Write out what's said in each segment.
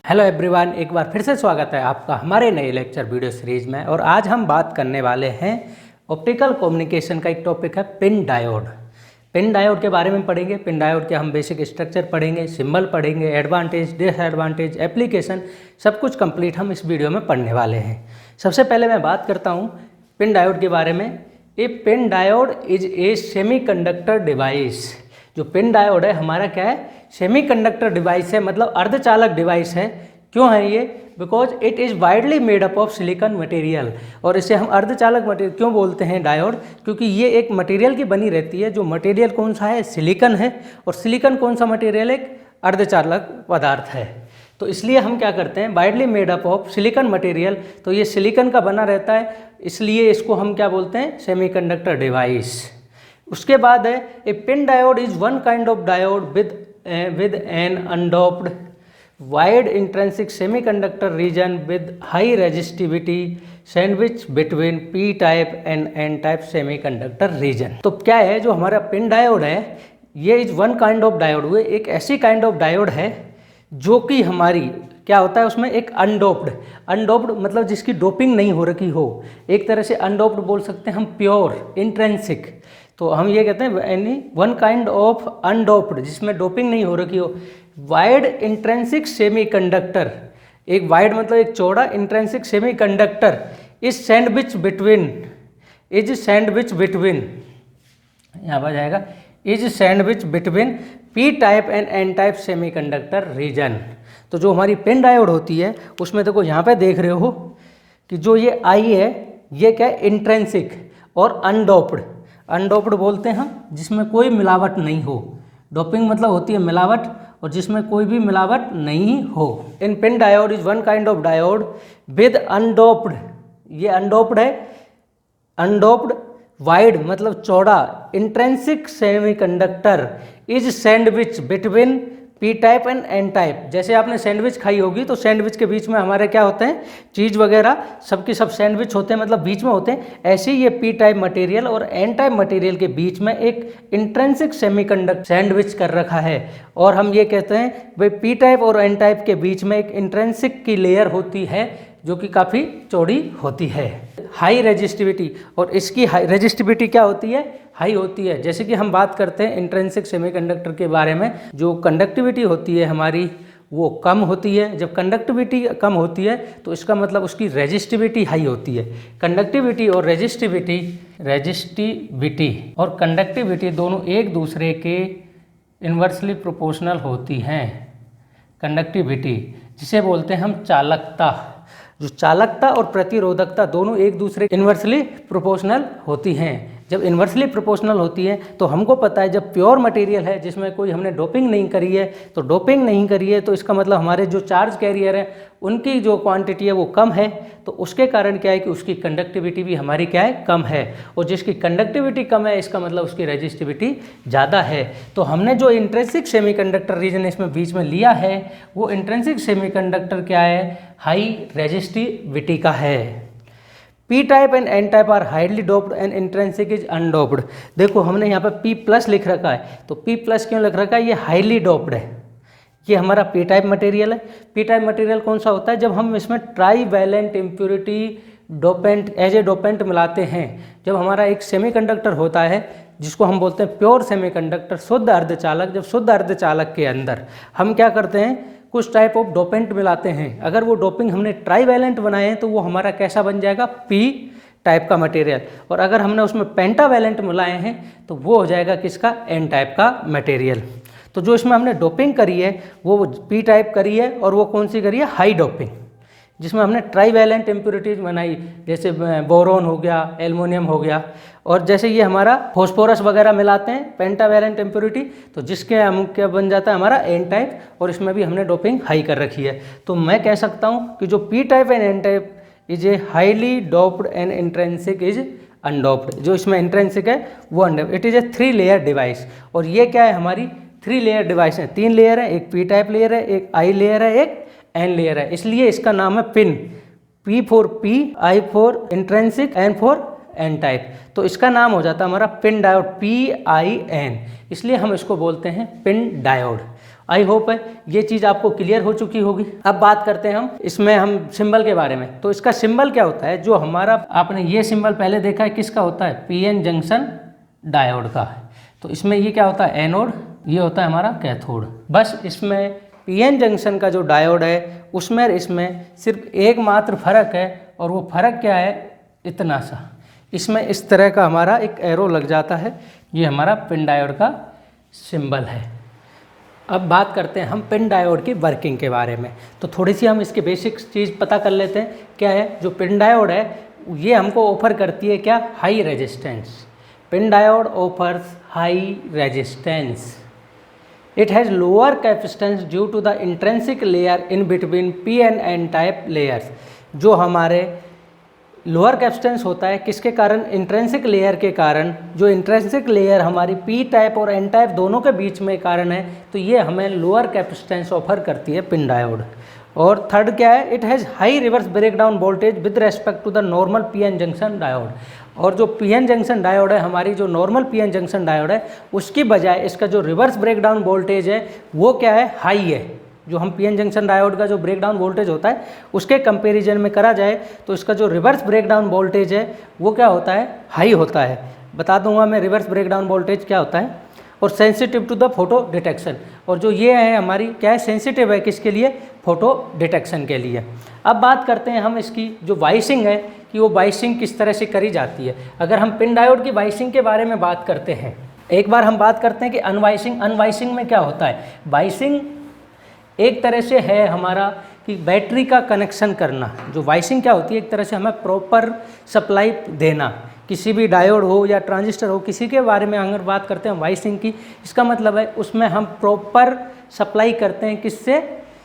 Hello everyone, एक बार फिर से स्वागत है आपका हमारे नए लेक्चर वीडियो सीरीज में। और आज हम बात करने वाले हैं ऑप्टिकल कम्युनिकेशन का। एक टॉपिक है पिन डायोड। पिन डायोड के बारे में पढ़ेंगे। पिन डायोड के हम बेसिक स्ट्रक्चर पढ़ेंगे, सिंबल पढ़ेंगे, एडवांटेज, डिसएडवांटेज, एप्लीकेशन, सब कुछ कंप्लीट हम इस वीडियो में पढ़ने वाले हैं। सबसे पहले मैं बात करता हूँ पिन डायोड के बारे में। A PIN diode is a semiconductor device. जो पिन डायोड है हमारा क्या है, सेमीकंडक्टर डिवाइस है, मतलब अर्धचालक डिवाइस है। क्यों है ये? Because it is widely made up of silicon material. और इसे हम अर्धचालक मटेरियल क्यों बोलते हैं डायोड? क्योंकि ये एक मटेरियल की बनी रहती है। जो मटेरियल कौन सा है? सिलिकॉन है। और सिलिकॉन कौन सा मटेरियल? एक अर्धचालक पदार्थ है। तो इसलिए हम क्या करते हैं, widely made up of silicon material. तो ये सिलिकॉन का बना रहता है, इसलिए इसको हम क्या बोलते हैं? Semiconductor device. उसके बाद है a PIN diode is one kind of diode with an undoped wide intrinsic semiconductor region with high resistivity sandwich between P type and N type semiconductor region. तो क्या है जो हमारा पिन डायोड है, ये is one kind of diode हुए, एक ऐसी काइंड ऑफ डायोड है जो कि हमारी क्या होता है, उसमें एक अनडोप्ड मतलब जिसकी डोपिंग नहीं हो रखी हो। एक तरह से अनडोप्ड बोल सकते हैं हम, प्योर इंट्रिंसिक। तो हम ये कहते हैं any one kind of undoped, जिसमें डोपिंग नहीं हो रखी हो। वाइड इंट्रिंसिक सेमीकंडक्टर, एक वाइड मतलब एक चौड़ा, intrinsic semiconductor is sandwich between, यहाँ पर जाएगा is sandwich between P type and N type semiconductor region. तो जो हमारी पिन डायोड होती है उसमें देखो यहाँ पे देख रहे हो कि जो ये आई है ये क्या है, इंट्रिंसिक और अनडोप्ड बोलते हैं हम, जिसमें कोई मिलावट नहीं हो। डोपिंग मतलब होती है मिलावट, और जिसमें कोई भी मिलावट नहीं हो। In PIN diode is one kind of diode with undoped, ये अनडोप्ड है, अनडोप्ड वाइड मतलब चौड़ा intrinsic semiconductor is sandwich between P type and N type. जैसे आपने सैंडविच खाई होगी तो सैंडविच के बीच में हमारे क्या होते हैं, चीज़ वगैरह सबके सब सैंडविच होते हैं, मतलब बीच में होते हैं। ऐसे ही ये पी टाइप मटेरियल और एन टाइप मटेरियल के बीच में एक इंट्रिंसिक सेमीकंडक्टर सैंडविच कर रखा है। और हम ये कहते हैं भाई पी टाइप और एन टाइप के बीच में एक इंट्रिंसिक की लेयर होती है जो कि काफ़ी चौड़ी होती है। हाई रेजिस्टिविटी, और इसकी हाई रेजिस्टिविटी क्या होती है? हाई होती है। जैसे कि हम बात करते हैं इंट्रिंसिक सेमीकंडक्टर के बारे में, जो कंडक्टिविटी होती है हमारी वो कम होती है। जब कंडक्टिविटी कम होती है तो इसका मतलब उसकी रेजिस्टिविटी हाई होती है। कंडक्टिविटी और रेजिस्टिविटी और कंडक्टिविटी दोनों एक दूसरे के इन्वर्सली प्रोपोर्शनल होती हैं। कंडक्टिविटी जिसे बोलते हैं हम चालकता, जो चालकता और प्रतिरोधकता दोनों एक दूसरे इन्वर्सली प्रोपोर्शनल होती हैं। जब इन्वर्सली प्रोपोर्शनल होती है तो हमको पता है जब प्योर मटेरियल है जिसमें कोई हमने डोपिंग नहीं करी है, तो डोपिंग नहीं करी है तो इसका मतलब हमारे जो चार्ज कैरियर है उनकी जो क्वांटिटी है वो कम है। तो उसके कारण क्या है कि उसकी कंडक्टिविटी भी हमारी क्या है, कम है। और जिसकी कंडक्टिविटी कम है इसका मतलब उसकी रेजिस्टिविटी ज़्यादा है। तो हमने जो इंट्रिंसिक सेमीकंडक्टर रीजन इसमें बीच में लिया है वो इंट्रिंसिक सेमीकंडक्टर क्या है, हाई रेजिस्टिविटी का है। P type and N type are highly doped and intrinsic is undoped. देखो हमने यहाँ पर पी प्लस लिख रखा है, तो पी प्लस क्यों लिख रखा है? ये हाईली डोप्ड है, ये हमारा पी टाइप मटेरियल है। पी टाइप मटेरियल कौन सा होता है? जब हम इसमें trivalent impurity dopant as a dopant मिलाते हैं। जब हमारा एक सेमीकंडक्टर होता है जिसको हम बोलते हैं प्योर सेमीकंडक्टर, शुद्ध अर्धचालक, जब शुद्ध अर्धचालक के अंदर हम क्या करते हैं, कुछ टाइप ऑफ डोपेंट मिलाते हैं। अगर वो डोपिंग हमने ट्राईवैलेंट बनाए हैं तो वो हमारा कैसा बन जाएगा, पी टाइप का मटेरियल। और अगर हमने उसमें पेंटावैलेंट मिलाए हैं तो वो हो जाएगा किसका, एन टाइप का मटेरियल। तो जो इसमें हमने डोपिंग करी है वो पी टाइप करी है, और वो कौन सी करी है, हाई डोपिंग, जिसमें हमने ट्राईवैलेंट इम्प्योरिटीज बनाई, जैसे बोरोन हो गया, एल्युमिनियम हो गया। और जैसे ये हमारा फॉस्फोरस वगैरह मिलाते हैं पेंटावैलेंट इम्प्योरिटी, तो जिसके हम क्या बन जाता है हमारा एन टाइप, और इसमें भी हमने डोपिंग हाई कर रखी है। तो मैं कह सकता हूँ कि जो P type and N type is a highly doped and intrinsic is undoped. जो इसमें इंट्रिंसिक है वो undoped. It is a 3 layer device. और ये क्या है, हमारी 3 लेयर डिवाइस है, 3 लेयर है, एक पी टाइप लेयर है, एक आई लेयर है, एक एन लेयर है। इसलिए इसका नाम है PIN. P for P, I for intrinsic, N for N type. तो इसका नाम हो जाता है हमारा पिन डायोड, PIN। इसलिए हम इसको बोलते हैं पिन डायोड। आई होप है ये चीज़ आपको क्लियर हो चुकी होगी। अब बात करते हैं हम सिंबल के बारे में। तो इसका सिंबल क्या होता है, जो हमारा आपने ये सिंबल पहले देखा है किसका होता है, पीएन जंक्शन डायोड का है। तो इसमें ये क्या होता है, एनोड, ये होता है हमारा कैथोड। बस इसमें पीएन जंक्शन का जो डायोड है उसमें इसमें सिर्फ एकमात्र फर्क है, और वो फर्क क्या है, इतना सा, इसमें इस तरह का हमारा एक एरो लग जाता है। ये हमारा पिन डायोड का सिंबल है। अब बात करते हैं हम पिन डायोड की वर्किंग के बारे में। तो थोड़ी सी हम इसके बेसिक चीज़ पता कर लेते हैं। क्या है, जो पिन डायोड है ये हमको ऑफर करती है क्या, high resistance. PIN diode offers high resistance. It has lower capacitance due to the intrinsic layer in between P and N type layers. जो हमारे लोअर कैपेसिटेंस होता है किसके कारण, इंट्रिंसिक लेयर के कारण। जो इंट्रिंसिक लेयर हमारी पी टाइप और एन टाइप दोनों के बीच में कारण है, तो ये हमें लोअर कैपेसिटेंस ऑफर करती है पिन डायोड। और थर्ड क्या है, it has high reverse breakdown voltage with respect to the normal PN junction diode. और जो पीएन जंक्शन डायोड है, हमारी जो नॉर्मल पीएन जंक्शन डायोड है, उसकी बजाय इसका जो रिवर्स ब्रेकडाउन वोल्टेज है वो क्या है, हाई है। जो हम पीएन जंक्शन डायोड का जो ब्रेकडाउन वोल्टेज होता है उसके कंपैरिजन में करा जाए तो इसका जो रिवर्स ब्रेकडाउन वोल्टेज है वो क्या होता है, हाई होता है। बता दूंगा मैं रिवर्स ब्रेकडाउन वोल्टेज क्या होता है। और sensitive to the photo detection. और जो ये है हमारी क्या है, सेंसिटिव है किसके लिए, फोटो डिटेक्शन के लिए। अब बात करते हैं हम इसकी जो वाइसिंग है कि वो वाइसिंग किस तरह से करी जाती है। अगर हम पिन डायोड की वाइसिंग के बारे में बात करते हैं, एक बार हम बात करते हैं कि अनवाइसिंग। अनवाइसिंग में क्या होता है, वाइसिंग एक तरह से है हमारा कि बैटरी का कनेक्शन करना। जो वाइसिंग क्या होती है, एक तरह से हमें प्रॉपर सप्लाई देना, किसी भी डायोड हो या ट्रांजिस्टर हो, किसी के बारे में अगर बात करते हैं वाइसिंग की, इसका मतलब है उसमें हम प्रॉपर सप्लाई करते हैं किससे,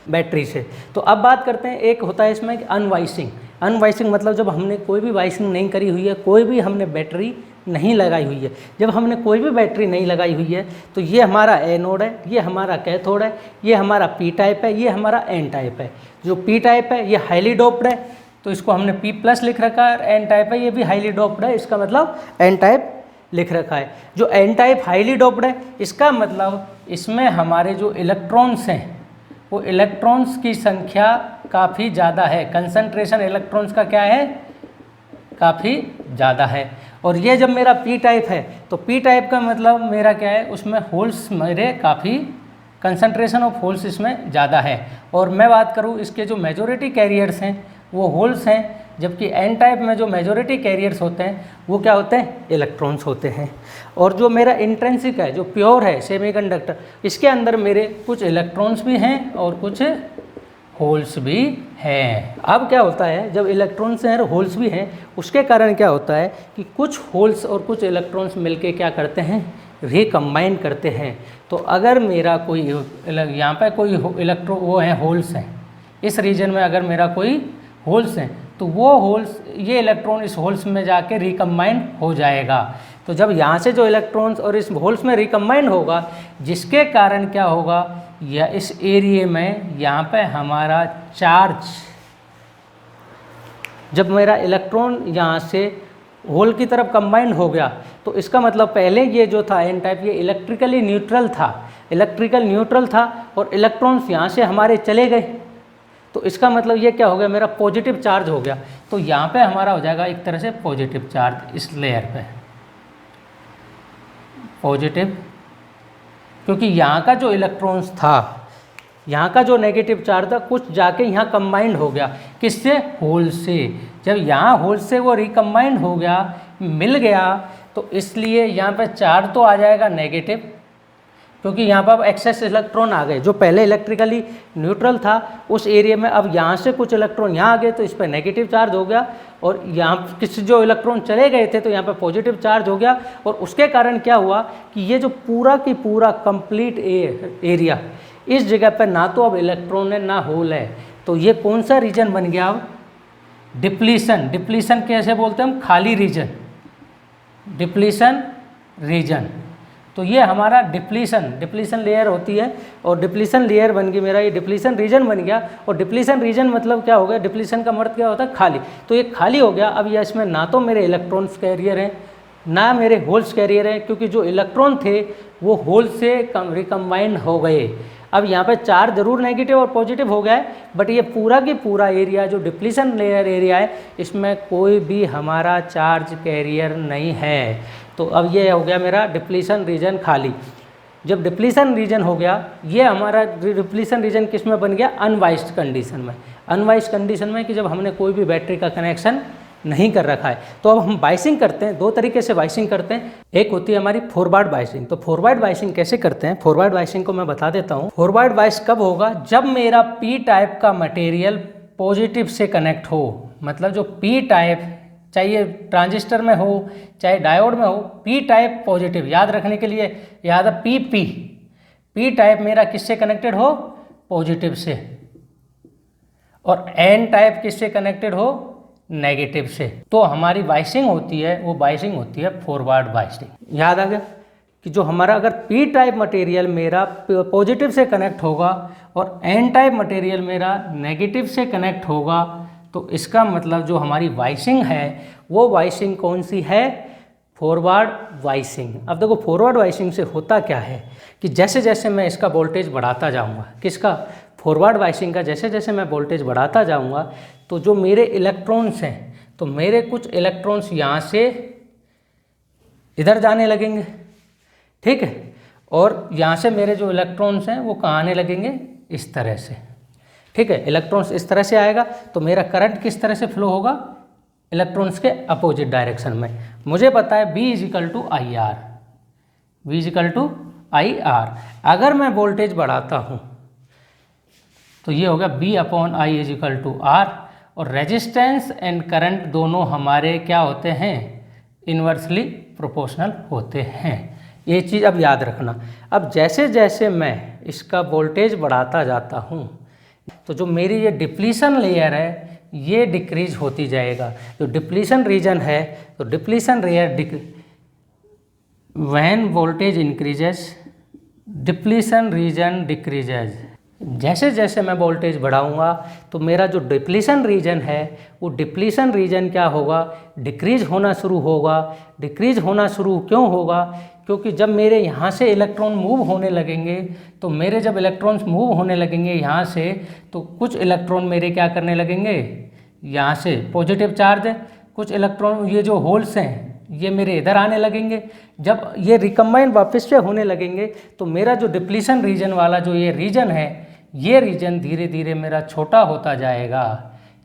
बैटरी से। तो अब बात करते हैं, एक होता है इसमें अनवाइसिंग। अनवाइसिंग मतलब जब हमने कोई भी वाइसिंग नहीं करी हुई है, कोई भी हमने बैटरी नहीं लगाई हुई है। जब हमने कोई भी बैटरी नहीं लगाई हुई है तो ये हमारा एनोड है, ये हमारा कैथोड है, ये हमारा पी टाइप है, ये हमारा एन टाइप है। जो पी टाइप है ये हाईली डोप्ड है, तो इसको हमने पी प्लस लिख रखा है। एन टाइप है ये भी हाईली डोप्ड है, इसका मतलब एन टाइप लिख रखा है। जो एन टाइप हाईली डोप्ड है, इसका मतलब इसमें हमारे जो इलेक्ट्रॉन्स हैं वो इलेक्ट्रॉन्स की संख्या काफ़ी ज़्यादा है। कंसंट्रेशन इलेक्ट्रॉन्स का क्या है, काफ़ी ज़्यादा है। और ये जब मेरा पी टाइप है तो पी टाइप का मतलब मेरा क्या है, उसमें होल्स मेरे काफ़ी कंसंट्रेशन ऑफ होल्स इसमें ज़्यादा है। और मैं बात करूँ इसके जो मेजॉरिटी कैरियर्स हैं वो होल्स हैं, जबकि एन टाइप में जो मेजॉरिटी कैरियर्स होते हैं वो क्या होते हैं, इलेक्ट्रॉन्स होते हैं। और जो मेरा इंट्रिंसिक है, जो प्योर है सेमीकंडक्टर, इसके अंदर मेरे कुछ इलेक्ट्रॉन्स भी हैं और कुछ होल्स भी हैं। अब क्या होता है, जब इलेक्ट्रॉन्स हैं और होल्स भी हैं, उसके कारण क्या होता है कि कुछ होल्स और कुछ इलेक्ट्रॉन्स मिलके क्या करते हैं, रिकम्बाइन करते हैं। तो अगर मेरा कोई यहाँ पे कोई वो है, होल्स हैं, इस रीजन में अगर मेरा कोई होल्स हैं तो वो होल्स, ये इलेक्ट्रॉन इस होल्स में जाके रिकम्बाइन हो जाएगा। तो जब यहाँ से जो इलेक्ट्रॉन्स और इस होल्स में रिकम्बाइन होगा, जिसके कारण क्या होगा, या इस एरिया में यहाँ पे हमारा चार्ज, जब मेरा इलेक्ट्रॉन यहाँ से होल की तरफ कंबाइन हो गया तो इसका मतलब पहले ये जो था एन टाइप, ये इलेक्ट्रिकली न्यूट्रल था, इलेक्ट्रिकल न्यूट्रल था और इलेक्ट्रॉन्स यहाँ से हमारे चले गए। तो इसका मतलब ये क्या हो गया, मेरा पॉजिटिव चार्ज हो गया। तो यहाँ पे हमारा हो जाएगा एक तरह से पॉजिटिव चार्ज, इस लेयर पे पॉजिटिव, क्योंकि यहाँ का जो इलेक्ट्रॉन्स था, यहाँ का जो नेगेटिव चार्ज था, कुछ जाके यहाँ कंबाइंड हो गया, किससे, होल से। जब यहाँ होल से वो रिकम्बाइंड हो गया, मिल गया, तो इसलिए यहाँ पे चार्ज तो आ जाएगा नेगेटिव, क्योंकि यहाँ पर अब एक्सेस इलेक्ट्रॉन आ गए। जो पहले इलेक्ट्रिकली न्यूट्रल था उस एरिया में अब यहाँ से कुछ इलेक्ट्रॉन यहाँ आ गए, तो इस पर नेगेटिव चार्ज हो गया। और यहाँ किसी जो इलेक्ट्रॉन चले गए थे तो यहाँ पर पॉजिटिव चार्ज हो गया। और उसके कारण क्या हुआ कि ये जो पूरा की पूरा कंप्लीट एरिया, इस जगह पर ना तो अब इलेक्ट्रॉन है ना होल है। तो ये कौन सा रीजन बन गया अब, डिप्लीशन। डिप्लीशन कैसे बोलते हैं हम, खाली रीजन, डिप्लीशन रीजन। तो ये हमारा डिप्लीशन लेयर होती है और डिप्लीशन लेयर बन गई, मेरा ये डिप्लीशन रीजन बन गया। और डिप्लीशन रीजन मतलब क्या हो गया, डिप्लीशन का मतलब क्या होता है, खाली। तो ये खाली हो गया। अब ये इसमें ना तो मेरे इलेक्ट्रॉन्स कैरियर हैं ना मेरे होल्स कैरियर हैं, क्योंकि जो इलेक्ट्रॉन थे वो होल से रिकम्बाइंड हो गए। अब यहाँ पे चार्ज जरूर नेगेटिव और पॉजिटिव हो गया है, बट ये पूरा की पूरा एरिया जो डिप्लीशन लेयर एरिया है इसमें कोई भी हमारा चार्ज कैरियर नहीं है। तो अब ये हो गया मेरा डिप्लीशन रीजन खाली। जब डिप्लीशन रीजन हो गया, ये हमारा डिप्लीशन रीजन किस में बन गया, अनवाइस्ड कंडीशन में। अनवाइस्ड कंडीशन में कि जब हमने कोई भी बैटरी का कनेक्शन नहीं कर रखा है। तो अब हम बाइसिंग करते हैं, दो तरीके से बाइसिंग करते हैं। एक होती है हमारी फॉरवर्ड बाइसिंग। तो फॉरवर्ड बाइसिंग कैसे करते हैं, फॉरवर्ड बाइसिंग को मैं बता देता हूँ। फॉरवर्ड बाइस कब होगा, जब मेरा पी टाइप का मटेरियल पॉजिटिव से कनेक्ट हो। मतलब जो पी टाइप, चाहे ट्रांजिस्टर में हो चाहे डायोड में हो, पी टाइप पॉजिटिव, याद रखने के लिए याद है पी टाइप मेरा किससे कनेक्टेड हो, पॉजिटिव से, और एन टाइप किससे कनेक्टेड हो, नेगेटिव से। तो हमारी बाइसिंग होती है, वो बाइसिंग होती है फॉरवर्ड बाइसिंग। याद आ गया कि जो हमारा अगर पी टाइप मटेरियल मेरा पॉजिटिव से कनेक्ट होगा और एन टाइप मटेरियल मेरा नेगेटिव से कनेक्ट होगा, तो इसका मतलब जो हमारी बाइसिंग है वो बाइसिंग कौन सी है, फॉरवर्ड बाइसिंग। अब देखो फॉरवर्ड बाइसिंग से होता क्या है कि जैसे जैसे मैं इसका वोल्टेज बढ़ाता जाऊंगा, किसका, फॉरवर्ड बाइसिंग का, जैसे जैसे मैं वोल्टेज बढ़ाता जाऊंगा तो जो मेरे इलेक्ट्रॉन्स हैं, तो मेरे कुछ इलेक्ट्रॉन्स यहाँ से इधर जाने लगेंगे, ठीक है, और यहाँ से मेरे जो इलेक्ट्रॉन्स हैं वो कहाँ आने लगेंगे, इस तरह से, ठीक है। इलेक्ट्रॉन्स इस तरह से आएगा तो मेरा करंट किस तरह से फ्लो होगा, इलेक्ट्रॉन्स के अपोजिट डायरेक्शन में। मुझे पता है B is equal to I R, B is equal to I R. अगर मैं वोल्टेज बढ़ाता हूँ तो ये हो गया B upon I is equal to R, और रेजिस्टेंस एंड करंट दोनों हमारे क्या होते हैं, इन्वर्सली प्रोपोर्शनल होते हैं। ये चीज़ अब याद रखना। अब जैसे जैसे मैं इसका वोल्टेज बढ़ाता जाता हूँ तो जो मेरी ये डिप्लीशन लेयर है ये डिक्रीज होती जाएगा। जो डिप्लीशन रीजन है, तो depletion layer when voltage increases depletion region decreases. जैसे जैसे मैं वोल्टेज बढ़ाऊंगा तो मेरा जो डिप्लीशन रीजन है वो डिप्लीशन रीजन क्या होगा, डिक्रीज होना शुरू होगा। डिक्रीज होना शुरू क्यों होगा, क्योंकि जब मेरे यहाँ से इलेक्ट्रॉन मूव होने लगेंगे, तो मेरे जब इलेक्ट्रॉन्स मूव होने लगेंगे यहाँ से, तो कुछ इलेक्ट्रॉन मेरे क्या करने लगेंगे, यहाँ से पॉजिटिव चार्ज है, कुछ इलेक्ट्रॉन ये जो होल्स हैं ये मेरे इधर आने लगेंगे। जब ये रिकम्बाइन वापस से होने लगेंगे तो मेरा जो डिप्लीशन रीजन वाला जो ये रीजन है, ये रीजन धीरे धीरे मेरा छोटा होता जाएगा।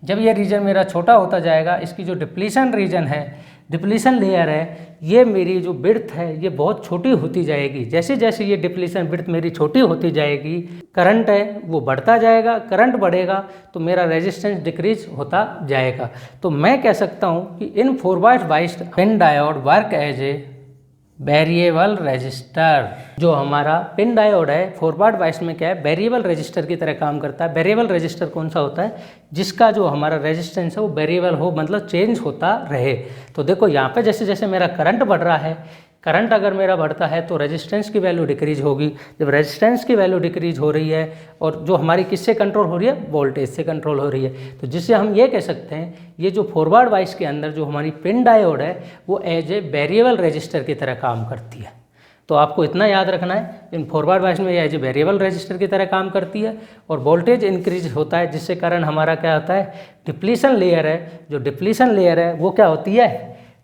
जब ये रीजन मेरा छोटा होता जाएगा, इसकी जो डिप्लीशन रीजन है, डिप्लीशन लेयर है, ये मेरी जो विड्थ है ये बहुत छोटी होती जाएगी। जैसे जैसे ये डिप्लीशन विड्थ मेरी छोटी होती जाएगी, करंट है वो बढ़ता जाएगा। करंट बढ़ेगा तो मेरा रेजिस्टेंस डिक्रीज होता जाएगा। तो मैं कह सकता हूँ कि in forward biased PIN diode work as a variable resistor. जो हमारा पिन डायोड है फॉरवर्ड बाइस में क्या है, वेरिएबल रजिस्टर की तरह काम करता है। वेरिएबल रजिस्टर कौन सा होता है, जिसका जो हमारा रेजिस्टेंस है वो वेरिएबल हो, मतलब चेंज होता रहे। तो देखो यहाँ पे जैसे जैसे मेरा करंट बढ़ रहा है, करंट अगर मेरा बढ़ता है तो रेजिस्टेंस की वैल्यू डिक्रीज होगी। जब रेजिस्टेंस की वैल्यू डिक्रीज हो रही है और जो हमारी किससे कंट्रोल हो रही है, वोल्टेज से कंट्रोल हो रही है, तो जिससे हम ये कह सकते हैं ये जो फॉरवर्ड बाइस के अंदर जो हमारी पिन डायोड है वो एज ए वेरिएबल रजिस्टर की तरह काम करती है। तो आपको इतना याद रखना है, इन फॉरवर्ड बाइस में ये एज ए वेरिएबल रजिस्टर की तरह काम करती है और वोल्टेज इंक्रीज होता है, जिससे कारण हमारा क्या होता है, डिप्लीशन लेयर है, जो डिप्लीशन लेयर है वो क्या होती है,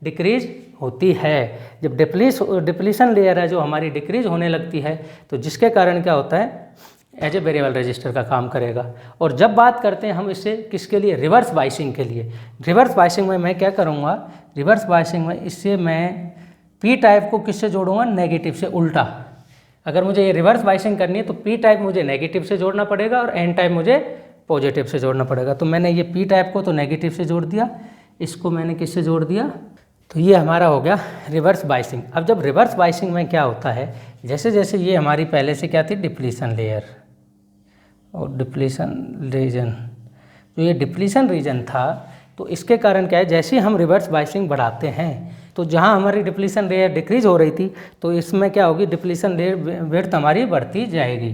डिक्रीज होती है। जब डिप्लीशन लेयर है जो हमारी डिक्रीज होने लगती है, तो जिसके कारण क्या होता है, एज ए वेरिएबल रजिस्टर का काम करेगा। और जब बात करते हैं हम इससे किसके लिए, रिवर्स बाइसिंग के लिए। रिवर्स बाइसिंग में मैं क्या करूँगा, रिवर्स बाइसिंग में इससे मैं पी टाइप को किससे जोड़ूंगा, नेगेटिव से। उल्टा अगर मुझे ये रिवर्स बाइसिंग करनी है तो पी टाइप मुझे नेगेटिव से जोड़ना पड़ेगा और एन टाइप मुझे पॉजिटिव से जोड़ना पड़ेगा। तो मैंने ये पी टाइप को तो नेगेटिव से जोड़ दिया, इसको मैंने किससे जोड़ दिया, तो ये हमारा हो गया रिवर्स बाइसिंग। अब जब रिवर्स बाइसिंग में क्या होता है, जैसे जैसे ये हमारी पहले से क्या थी, डिप्लीशन लेयर और डिप्लीशन रीजन, जो ये डिप्लीशन रीजन था, तो इसके कारण क्या है, जैसे ही हम रिवर्स बाइसिंग बढ़ाते हैं तो जहाँ हमारी डिप्लीशन लेयर डिक्रीज हो रही थी, तो इसमें क्या होगी, डिप्लीशन लेयर विड्थ हमारी बढ़ती जाएगी।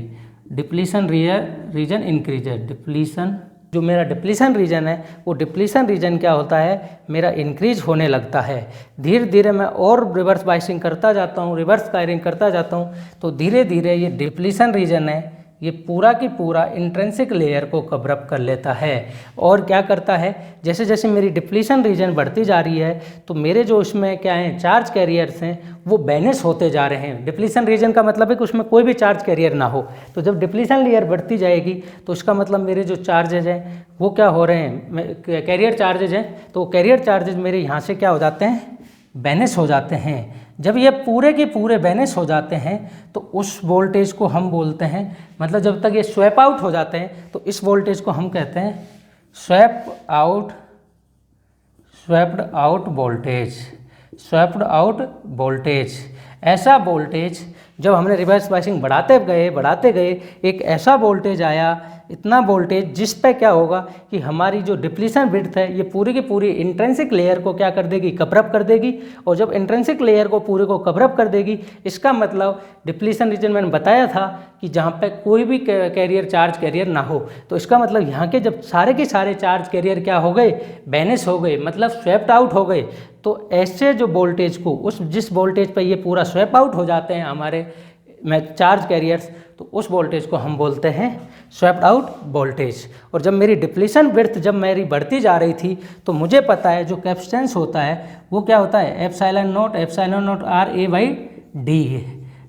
डिप्लीशन रीजन इंक्रीजेज, डिप्लीशन जो मेरा डिप्लीशन रीजन है वो डिप्लीशन रीजन क्या होता है, मेरा इंक्रीज होने लगता है। धीरे धीरे मैं और रिवर्स बाइसिंग करता जाता हूँ, रिवर्स फायरिंग करता जाता हूँ, तो धीरे धीरे ये डिप्लीशन रीजन है ये पूरा की पूरा इंट्रिंसिक लेयर को कवर अप कर लेता है। और क्या करता है, जैसे जैसे मेरी डिप्लीशन रीजन बढ़ती जा रही है तो मेरे जो उसमें क्या हैं चार्ज कैरियर्स हैं वो बैनिश होते जा रहे हैं। डिप्लीशन रीजन का मतलब है कि उसमें कोई भी चार्ज कैरियर ना हो। तो जब डिप्लीशन लेयर बढ़ती जाएगी तो इसका मतलब मेरे जो चार्जेज हैं वो क्या हो रहे हैं, कैरियर चार्जेज हैं, तो कैरियर चार्जेज मेरे यहाँ से क्या हो जाते हैं, बैनिश हो जाते हैं। जब ये पूरे के पूरे बैनिश हो जाते हैं तो उस वोल्टेज को हम बोलते हैं, मतलब जब तक ये स्वैप आउट हो जाते हैं तो इस वोल्टेज को हम कहते हैं swapped out voltage. Swapped out voltage, ऐसा वोल्टेज जब हमने रिवर्स बायसिंग बढ़ाते गए एक ऐसा वोल्टेज आया, इतना वोल्टेज जिस पे क्या होगा कि हमारी जो डिप्लीशन विड्थ है ये पूरी की पूरी इंट्रिंसिक लेयर को क्या कर देगी, कवर अप कर देगी। और जब इंट्रिंसिक लेयर को पूरे को कवर अप कर देगी, इसका मतलब डिप्लीशन रीजन मैंने बताया था कि जहाँ पे कोई भी चार्ज कैरियर ना हो, तो इसका मतलब यहाँ के जब सारे के सारे चार्ज कैरियर क्या हो गए, बैनिश हो गए, मतलब स्वैप्ड आउट हो गए। तो ऐसे जो वोल्टेज को जिस वोल्टेज पर ये पूरा स्वैप आउट हो जाते हैं हमारे चार्ज कैरियर्स, तो उस वोल्टेज को हम बोलते हैं स्वैप्ड आउट वोल्टेज। और जब मेरी डिप्लीशन विड्थ जब मेरी बढ़ती जा रही थी तो मुझे पता है जो कैपेसिटेंस होता है वो क्या होता है, epsilon naught A by D डी।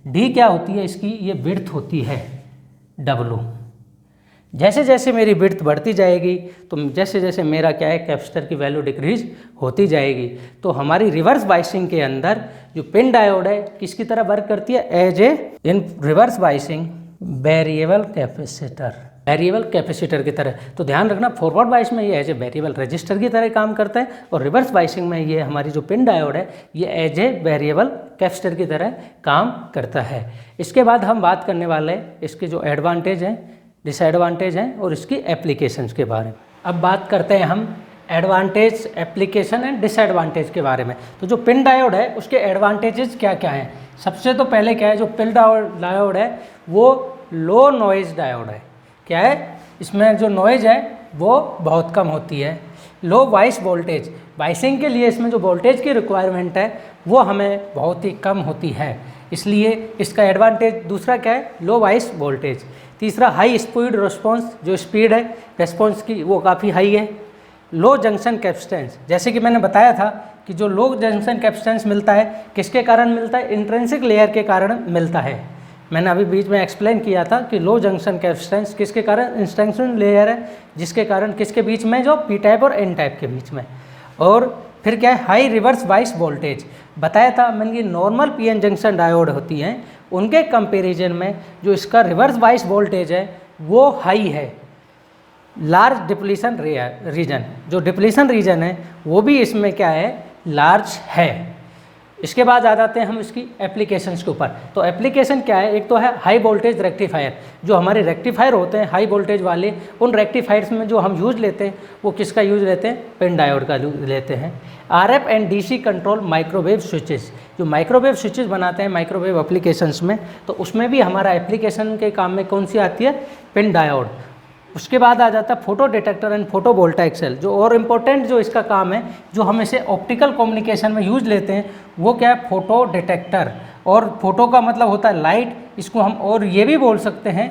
डी क्या होती है इसकी, ये विड्थ होती है W। जैसे जैसे मेरी विड्थ बढ़ती जाएगी तो जैसे जैसे मेरा क्या है कैपेसिटर की वैल्यू डिक्रीज होती जाएगी। तो हमारी रिवर्स बायसिंग के अंदर जो पिन डायोड है किसकी तरह वर्क करती है, as a in reverse biasing variable capacitor की तरह। तो ध्यान रखना, फॉरवर्ड बायस में ये एज ए वेरिएबल रजिस्टर की तरह काम करता है और रिवर्स बायसिंग में ये हमारी जो पिन डायोड है ये एज ए वेरिएबल कैपेसिटर की तरह काम करता है। इसके बाद हम बात करने वाले हैं इसके जो एडवांटेज हैं, डिसएडवांटेज हैं और इसकी एप्लीकेशंस के बारे में। अब बात करते हैं हम एडवांटेज, एप्लीकेशन एंड डिसएडवांटेज के बारे में। तो जो पिन डायोड है उसके एडवांटेजेस क्या क्या हैं। सबसे तो पहले क्या है, जो पिन डायोड है वो लो नॉइज डायोड है। क्या है, इसमें जो नॉइज है वो बहुत कम होती है। लो वॉइस वोल्टेज, बायसिंग के लिए इसमें जो वोल्टेज की रिक्वायरमेंट है वो हमें बहुत ही कम होती है, इसलिए इसका एडवांटेज। दूसरा क्या है, लो वॉइस वोल्टेज। तीसरा हाई स्पीड रिस्पॉन्स, जो स्पीड है रेस्पॉन्स की वो काफ़ी हाई है। लो जंक्शन कैपेसिटेंस, जैसे कि मैंने बताया था कि जो लो जंक्शन कैपेसिटेंस मिलता है किसके कारण मिलता है, इंट्रिंसिक लेयर के कारण मिलता है। मैंने अभी बीच में एक्सप्लेन किया था कि लो जंक्शन कैपेसिटेंस किसके कारण, इंट्रिंसिक लेयर है जिसके कारण किसके बीच में, जो पी टाइप और एन टाइप के बीच में। और फिर क्या है, हाई रिवर्स बायस वोल्टेज। बताया था मैंने कि नॉर्मल पीएन जंक्शन डायोड होती हैं उनके कंपैरिजन में जो इसका रिवर्स बायस वोल्टेज है वो हाई है। लार्ज डिप्लीशन रीजन, जो डिप्लीशन रीजन है वो भी इसमें क्या है, लार्ज है। इसके बाद आ जाते हैं हम इसकी एप्लीकेशंस के ऊपर। तो एप्लीकेशन क्या है, एक तो है हाई वोल्टेज रेक्टिफायर। जो हमारे रेक्टिफायर होते हैं हाई वोल्टेज वाले, उन रेक्टिफायर्स में जो हम यूज लेते हैं वो किसका यूज लेते हैं, पिन डायोड का लेते हैं। RF and DC control microwave switches, जो माइक्रोवेव स्विचेस बनाते हैं माइक्रोवेव एप्लीकेशंस में, तो उसमें भी हमारा एप्लीकेशन के काम में कौन सी आती है, पिन डायोड। उसके बाद आ जाता है photo detector and photovoltaic cell. जो और इम्पोर्टेंट जो इसका काम है, जो हम इसे ऑप्टिकल कम्युनिकेशन में यूज लेते हैं वो क्या है, फोटो डिटेक्टर। और फोटो का मतलब होता है लाइट, इसको हम और ये भी बोल सकते हैं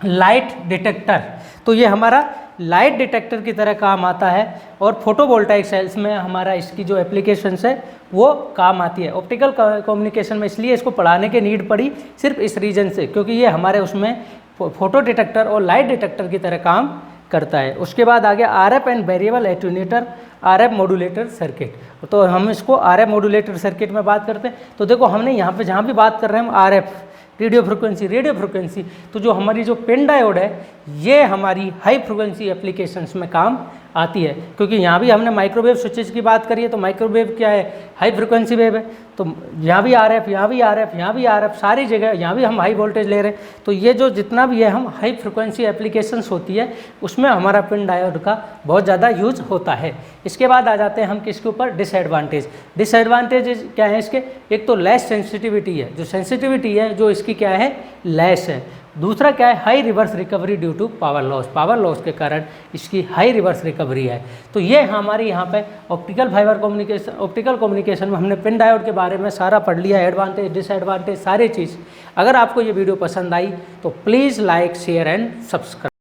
लाइट डिटेक्टर। तो ये हमारा लाइट डिटेक्टर की तरह काम आता है। और फोटो वोल्टाइक सेल्स में हमारा इसकी जो एप्लीकेशंस है वो काम आती है। ऑप्टिकल कम्युनिकेशन में इसलिए इसको पढ़ाने की नीड पड़ी सिर्फ इस रीजन से, क्योंकि ये हमारे उसमें फोटो डिटेक्टर और लाइट डिटेक्टर की तरह काम करता है। उसके बाद आ गया RF and variable attenuator, RF modulator circuit. तो हम इसको RF मॉड्यूलेटर सर्किट में बात करते हैं। तो देखो हमने यहाँ पे जहाँ भी बात कर रहे हैं हम RF रेडियो फ्रिक्वेंसी, तो जो हमारी जो पिन डायोड है ये हमारी हाई फ्रिक्वेंसी एप्लीकेशंस में काम आती है। क्योंकि यहाँ भी हमने माइक्रोवेव स्विचेस की बात करी है, तो माइक्रोवेव क्या है, हाई फ्रिक्वेंसी वेव है। तो यहाँ भी RF, यहाँ भी RF, सारी जगह यहाँ भी हम हाई वोल्टेज ले रहे हैं। तो ये जो जितना भी है हम हाई फ्रिक्वेंसी एप्लीकेशंस होती है उसमें हमारा पिन डायोड का बहुत ज़्यादा यूज होता है। इसके बाद आ जाते हैं हम किसके ऊपर, डिसएडवांटेज। डिसएडवांटेज क्या है इसके, एक तो लेस सेंसिटिविटी है। जो सेंसिटिविटी है जो इसकी क्या है, लेस है। दूसरा क्या है, high reverse recovery due to power loss के कारण इसकी हाई रिवर्स रिकवरी है। तो ये हमारी यहाँ पे ऑप्टिकल कम्युनिकेशन में हमने पिन डायोड के बारे में सारा पढ़ लिया, एडवांटेज डिसएडवांटेज सारी चीज़। अगर आपको ये वीडियो पसंद आई तो please like share and subscribe.